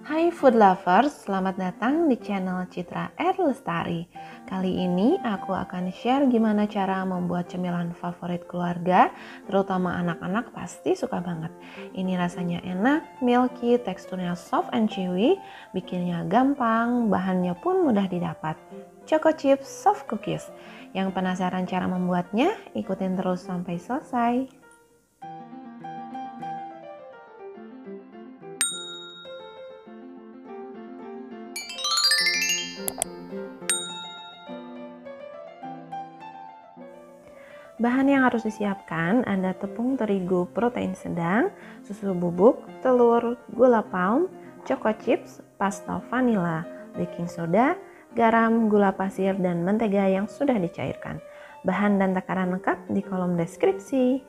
Hai food lovers, selamat datang di channel Citra R Lestari. Kali ini aku akan share gimana cara membuat cemilan favorit keluarga, terutama anak-anak pasti suka banget. Ini rasanya enak, milky, teksturnya soft and chewy, bikinnya gampang, bahannya pun mudah didapat. Choco Chips Soft Cookies. Yang penasaran cara membuatnya? Ikutin terus sampai selesai. Bahan yang harus disiapkan ada tepung terigu protein sedang, susu bubuk, telur, gula palm, choco chips, pasta vanila, baking soda, garam, gula pasir, dan mentega yang sudah dicairkan. Bahan dan takaran lengkap di kolom deskripsi.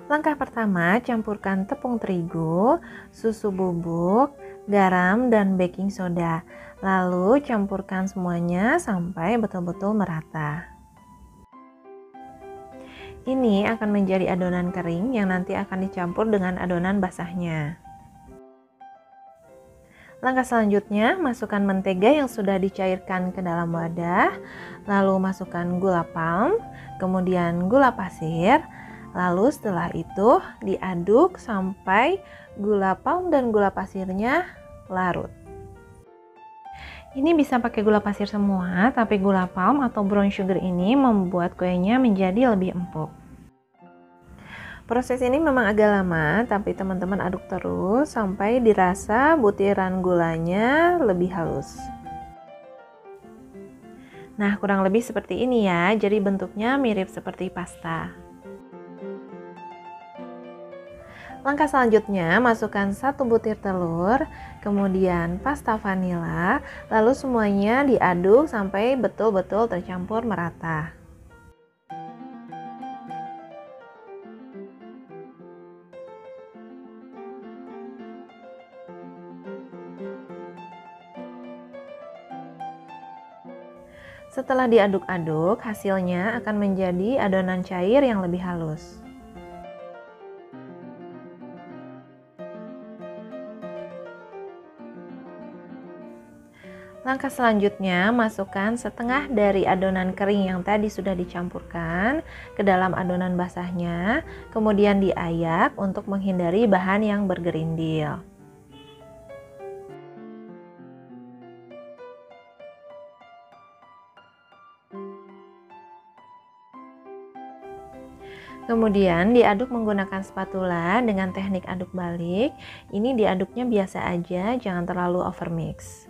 Langkah pertama, campurkan tepung terigu, susu bubuk, garam, dan baking soda. Lalu campurkan semuanya sampai betul-betul merata. Ini akan menjadi adonan kering yang nanti akan dicampur dengan adonan basahnya. Langkah selanjutnya, masukkan mentega yang sudah dicairkan ke dalam wadah, lalu masukkan gula palm, kemudian gula pasir. Lalu setelah itu diaduk sampai gula palm dan gula pasirnya larut. Ini bisa pakai gula pasir semua, tapi gula palm atau brown sugar ini membuat kuenya menjadi lebih empuk. Proses ini memang agak lama, tapi teman-teman aduk terus sampai dirasa butiran gulanya lebih halus. Nah, kurang lebih seperti ini ya, jadi bentuknya mirip seperti pasta. Langkah selanjutnya, masukkan 1 butir telur, kemudian pasta vanila, lalu semuanya diaduk sampai betul-betul tercampur merata. Setelah diaduk-aduk, hasilnya akan menjadi adonan cair yang lebih halus. Langkah selanjutnya, masukkan setengah dari adonan kering yang tadi sudah dicampurkan ke dalam adonan basahnya, kemudian diayak untuk menghindari bahan yang bergerindil. Kemudian diaduk menggunakan spatula dengan teknik aduk balik. Ini diaduknya biasa aja, jangan terlalu overmix.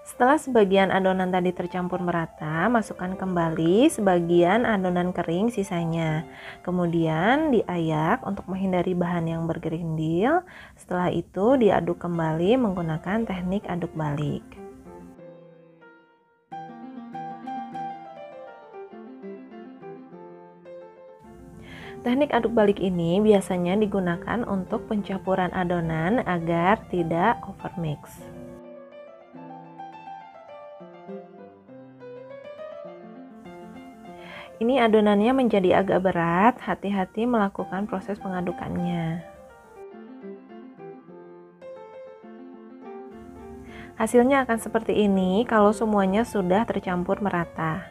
Setelah sebagian adonan tadi tercampur merata, masukkan kembali sebagian adonan kering sisanya. Kemudian diayak untuk menghindari bahan yang bergerindil. Setelah itu diaduk kembali menggunakan teknik aduk balik. Teknik aduk balik ini biasanya digunakan untuk pencampuran adonan agar tidak overmix. Ini adonannya menjadi agak berat, hati-hati melakukan proses pengadukannya. Hasilnya akan seperti ini kalau semuanya sudah tercampur merata.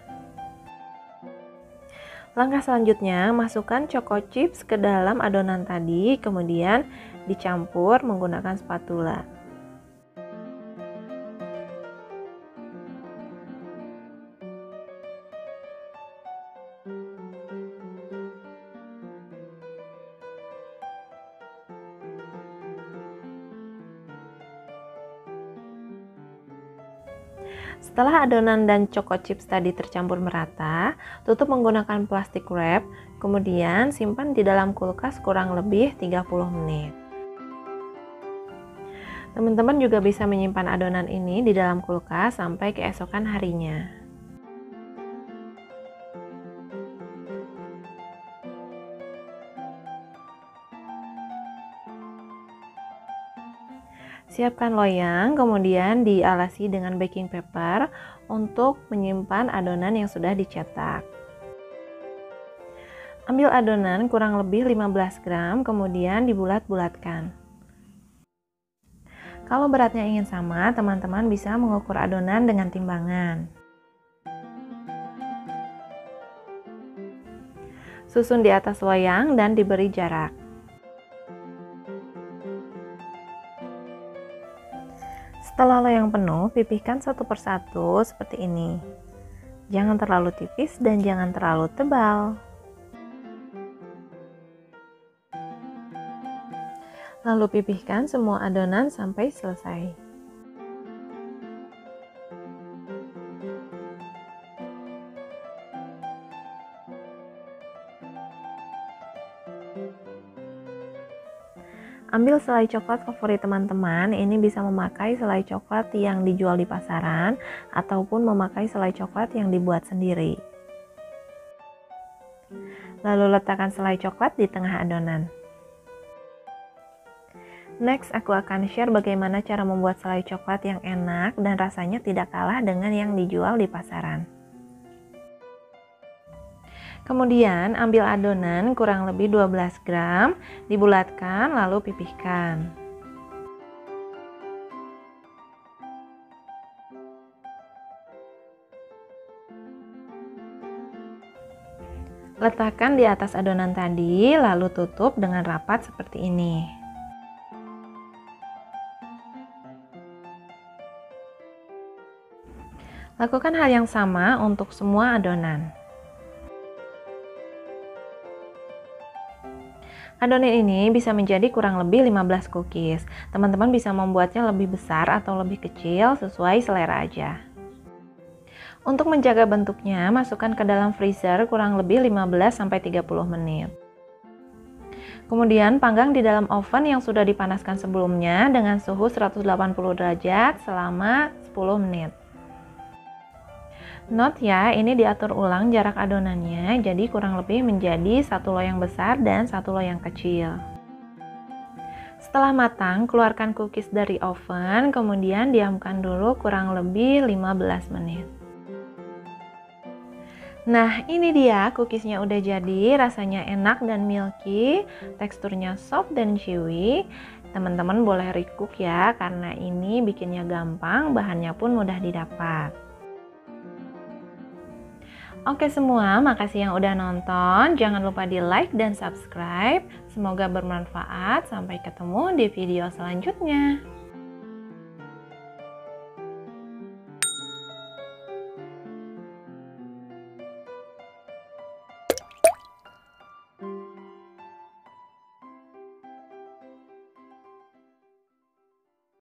Langkah selanjutnya, masukkan choco chips ke dalam adonan tadi, kemudian dicampur menggunakan spatula. Setelah adonan dan choco chips tadi tercampur merata, tutup menggunakan plastik wrap, kemudian simpan di dalam kulkas kurang lebih 30 menit. Teman-teman juga bisa menyimpan adonan ini di dalam kulkas sampai keesokan harinya. Siapkan loyang, kemudian dialasi dengan baking paper untuk menyimpan adonan yang sudah dicetak. Ambil adonan kurang lebih 15 gram, kemudian dibulat-bulatkan. Kalau beratnya ingin sama, teman-teman bisa mengukur adonan dengan timbangan. Susun di atas loyang dan diberi jarak. Setelah loyang penuh, pipihkan satu persatu seperti ini. Jangan terlalu tipis dan jangan terlalu tebal. Lalu pipihkan semua adonan sampai selesai. Ambil selai coklat favorit teman-teman, ini bisa memakai selai coklat yang dijual di pasaran ataupun memakai selai coklat yang dibuat sendiri. Lalu letakkan selai coklat di tengah adonan. Next, aku akan share bagaimana cara membuat selai coklat yang enak dan rasanya tidak kalah dengan yang dijual di pasaran. Kemudian ambil adonan kurang lebih 12 gram, dibulatkan lalu pipihkan. Letakkan di atas adonan tadi, lalu tutup dengan rapat seperti ini. Lakukan hal yang sama untuk semua adonan. Adonan ini bisa menjadi kurang lebih 15 cookies. Teman-teman bisa membuatnya lebih besar atau lebih kecil sesuai selera aja. Untuk menjaga bentuknya, masukkan ke dalam freezer kurang lebih 15-30 menit. Kemudian panggang di dalam oven yang sudah dipanaskan sebelumnya dengan suhu 180 derajat selama 10 menit. Note ya, ini diatur ulang jarak adonannya, jadi kurang lebih menjadi satu loyang besar dan satu loyang kecil. Setelah matang, keluarkan cookies dari oven, kemudian diamkan dulu kurang lebih 15 menit. Nah, ini dia cookiesnya udah jadi, rasanya enak dan milky, teksturnya soft dan chewy. Teman-teman boleh recook ya, karena ini bikinnya gampang, bahannya pun mudah didapat. Oke semua, makasih yang udah nonton. Jangan lupa di like dan subscribe. Semoga bermanfaat. Sampai ketemu di video selanjutnya.